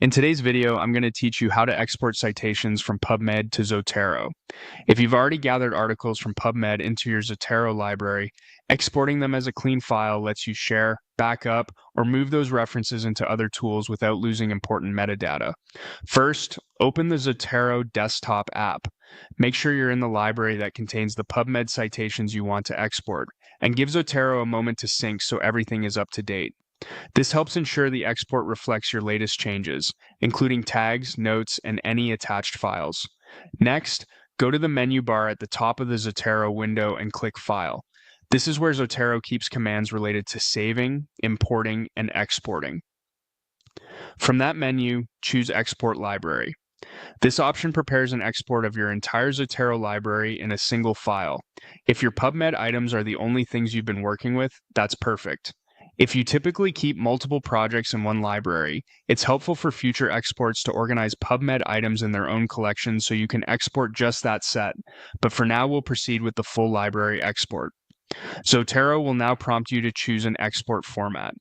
In today's video, I'm going to teach you how to export citations from Pubmed to Zotero. If you've already gathered articles from Pubmed into your Zotero library, exporting them as a clean file lets you share, back up, or move those references into other tools without losing important metadata. First, open the Zotero desktop app. Make sure you're in the library that contains the Pubmed citations you want to export, and give Zotero a moment to sync so everything is up to date. This helps ensure the export reflects your latest changes, including tags, notes, and any attached files. Next, go to the menu bar at the top of the Zotero window and click File. This is where Zotero keeps commands related to saving, importing, and exporting. From that menu, choose Export Library. This option prepares an export of your entire Zotero library in a single file. If your Pubmed items are the only things you've been working with, that's perfect. If you typically keep multiple projects in one library, it's helpful for future exports to organize Pubmed items in their own collections so you can export just that set, but for now we'll proceed with the full library export. Zotero will now prompt you to choose an export format.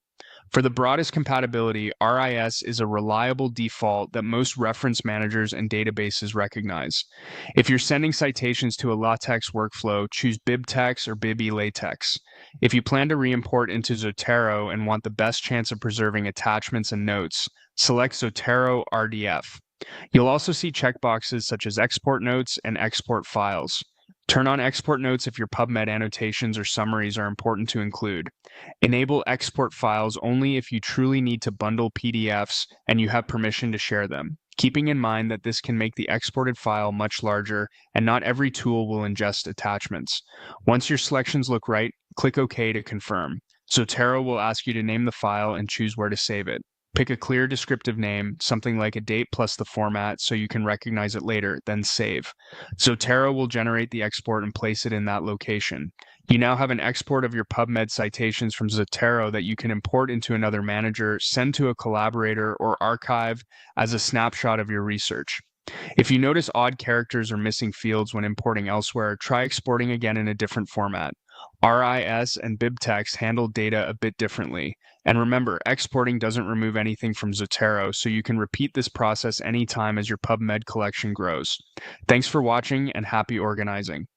For the broadest compatibility, RIS is a reliable default that most reference managers and databases recognize. If you're sending citations to a LaTeX workflow, choose BibTeX or BibELaTeX. If you plan to re-import into Zotero and want the best chance of preserving attachments and notes, select Zotero RDF. You'll also see checkboxes such as Export Notes and Export Files. Turn on Export Notes if your Pubmed annotations or summaries are important to include. Enable Export Files only if you truly need to bundle PDFs and you have permission to share them, keeping in mind that this can make the exported file much larger and not every tool will ingest attachments. Once your selections look right, click OK to confirm. Zotero will ask you to name the file and choose where to save it. Pick a clear descriptive name, something like a date plus the format so you can recognize it later, then save. Zotero will generate the export and place it in that location. You now have an export of your Pubmed citations from Zotero that you can import into another manager, send to a collaborator, or archive as a snapshot of your research. If you notice odd characters or missing fields when importing elsewhere, try exporting again in a different format. RIS and BibTeX handle data a bit differently. And remember, exporting doesn't remove anything from Zotero, so you can repeat this process anytime as your Pubmed collection grows. Thanks for watching and happy organizing.